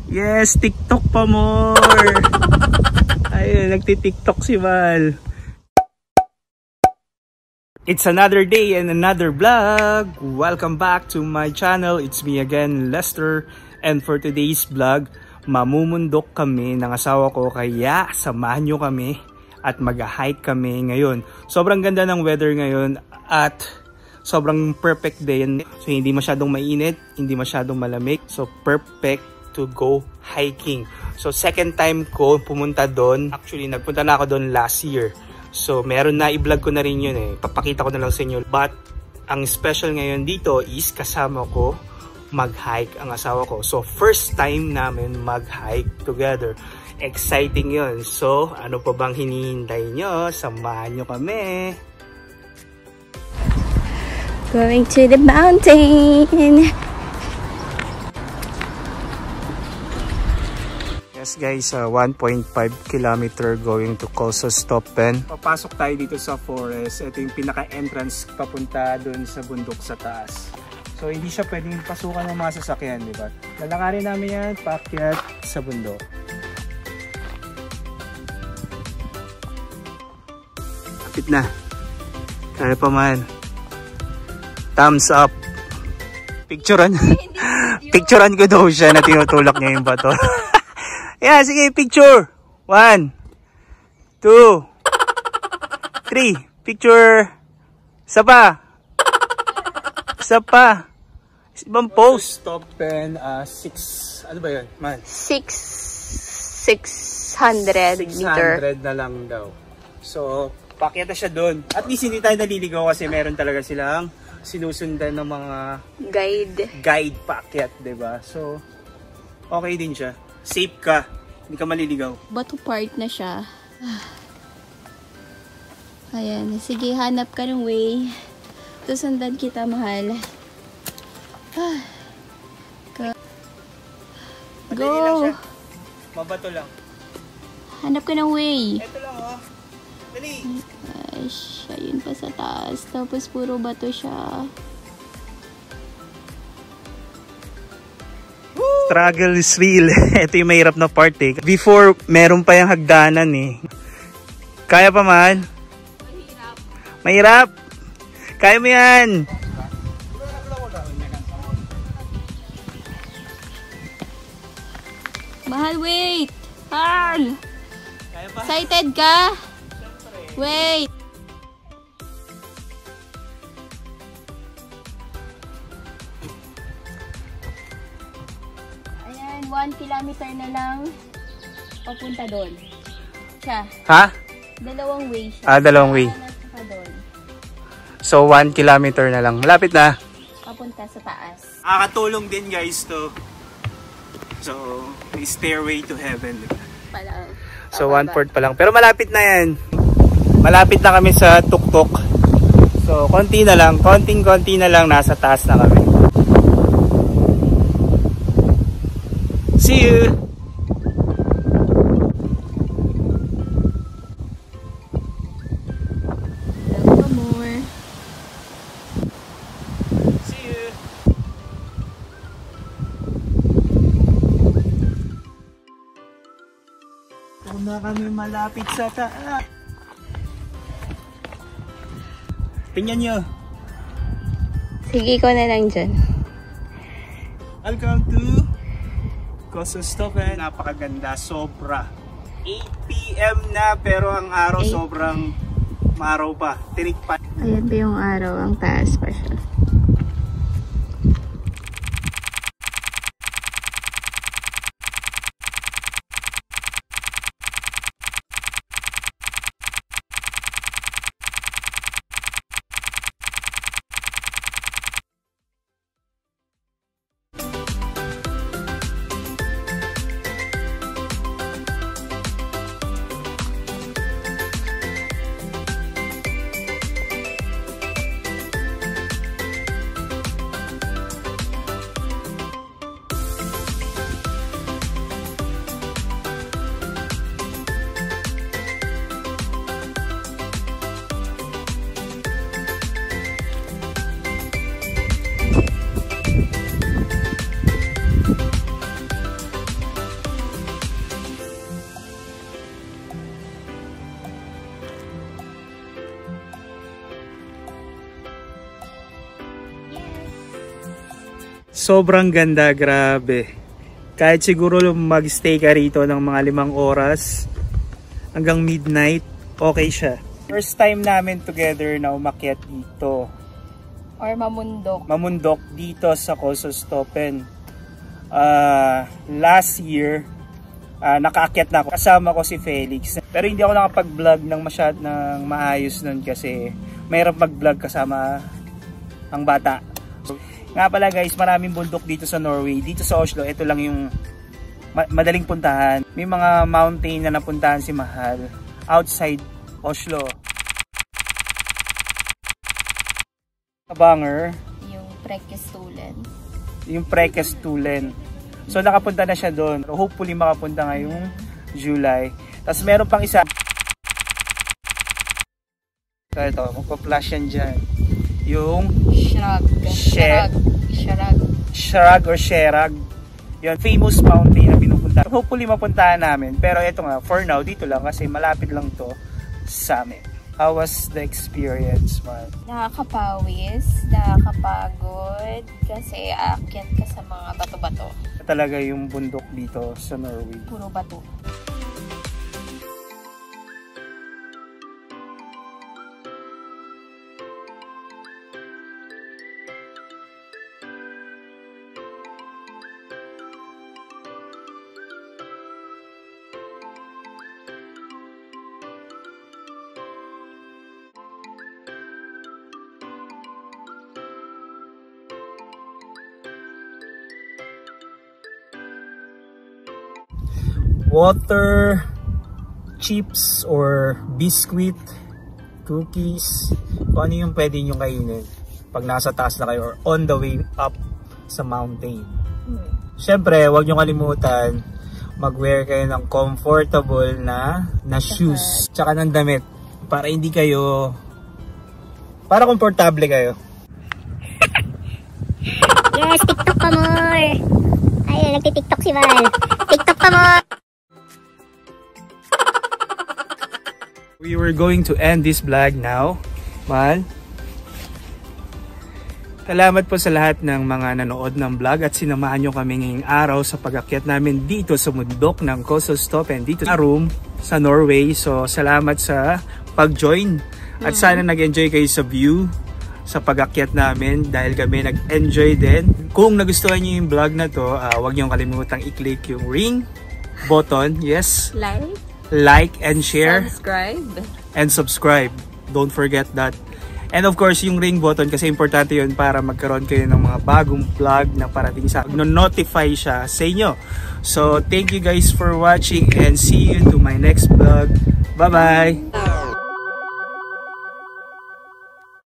Yes, TikTok pa more. Ayun, nagti-TikTok si Val. It's another day and another vlog. Welcome back to my channel. It's me again, Lester. And for today's vlog, mamumundok kami ng asawa ko. Kaya samahan nyo kami at mag-hike kami ngayon. Sobrang ganda ng weather ngayon at sobrang perfect din. So hindi masyadong mainit, hindi masyadong malamig. So perfect to go hiking. So second time ko pumunta doon. Actually nagpunta na ako doon last year. So meron na, i-vlog ko na rin yun eh. Papakita ko na lang sa inyo. But ang special ngayon dito is kasama ko mag-hike ang asawa ko. So first time namin mag-hike together. Exciting yun. So ano pa bang hinihintay nyo? Samahan nyo kami. Going to the mountain. Yes guys, 1.5 kilometer going to Cosostoppen. Papasok tayo dito sa forest. Ito yung pinaka-entrance papunta doon sa bundok sa taas. So hindi siya pwedeng pasukan ng mga sasakyan, di ba? Lalakarin namin yan, paakyat sa bundok. Kapit na. Kaya pa man. Thumbs up. Picturean ko daw siya na tinutulak niya yung bato. Yeah, sige, picture. 1, 2, 3. Picture. Isa pa. Ibang post. Stop pen, 6. Ano ba yun, man? 600 meter. 600 na lang daw. So, pakyat na siya doon. At least hindi tayo naliligaw kasi meron talaga silang sinusundan ng mga guide paakyat, diba? So, okay din siya. Safe ka. Hindi ka maliligaw. Bato part na siya. Ayan. Sige, hanap ka ng way. Susundan kita, mahal. Madali lang siya. Go! Mabato lang. Hanap ka ng way. Ito lang, oh. Dali! Gosh, ayun pa sa taas. Tapos puro bato siya. Struggle is real. Ito yung mahirap na part eh. Before, meron pa yung hagdanan eh. Kaya pa man? Mahirap. Kaya mo yan. Mahal, wait! Carl! Excited ka? Wait! Ayan, 1 kilometer na lang papunta doon. Siya. Ha? Dalawang way siya. Dalawang way. So 1 kilometer na lang. Malapit na. Papunta sa taas. Nakakatulong din guys to. So, may stairway to heaven. Palang. So 1/4 pa lang. Pero malapit na yan. Malapit na kami sa tuktok. So konti na lang. Konting-konti na lang. Nasa taas na kami. See you! Na kami malapit sa taas. Tingnan nyo. Sige ko na lang dyan. Welcome to Cosostoppen. Napakaganda. Sobra. 8 PM na pero ang araw sobrang maraw pa. Tirik pa. Ayan ba yung araw? Ang taas pa siya. Sobrang ganda, grabe. Kahit siguro mag-stay ka rito ng mga 5 oras hanggang midnight, okay siya. First time namin together na umakyat dito. Or mamundok. Mamundok dito sa Kosostopen. Last year, nakaakyat na ako. Kasama ko si Felix. Pero hindi ako nakapag-vlog ng ng maayos nun kasi mahirap mag-vlog kasama ang bata. Nga pala guys, maraming bundok dito sa Norway. Dito sa Oslo, ito lang yung madaling puntahan. May mga mountain na napuntahan si Mahal outside Oslo. Stavanger. Yung Preikestolen. Yung Preikestolen. So nakapunta na siya doon. Hopefully makapunta ngayong July. Tapos meron pang isa. So ito, magpa-flash yan dyan. Yung Shrag or Sherag. Yun, famous mountain na pinupunta. Hopefully mapuntahan namin. Pero ito nga, for now, dito lang kasi malapit lang to sa amin. How was the experience, man? Nakakapawis, nakakapagod kasi aakyat ka sa mga bato-bato. Talaga yung bundok dito sa Norway. Puro bato. Water, chips or biscuit, cookies, kung ano yung pwede nyo kainin pag nasa taas na kayo or on the way up sa mountain. Syempre, huwag nyo kalimutan mag-wear kayo ng comfortable na shoes tsaka ng damit para hindi kayo, para komportable kayo. Yes, TikTok pa more! Ayun, nagti-TikTok si Val. TikTok pa more! We were going to end this vlog now. Mal, salamat po sa lahat ng mga nanood ng vlog at sinamahan nyo kami ngayong araw sa pag-akyat namin dito sa bundok ng Kosostopen, dito sa room sa Norway. So salamat sa pag-join at sana nag-enjoy kayo sa view sa pag-akyat namin dahil kami nag-enjoy din. Kung nagustuhan nyo yung vlog na to, huwag nyo kalimutang i-click yung ring button. Yes, like and share, subscribe. Don't forget that. And of course, yung ring button kasi importante yun para magkaroon kayo ng mga bagong vlog na parating sa no-notify siya sa inyo. So, thank you guys for watching and see you to my next vlog. Bye-bye!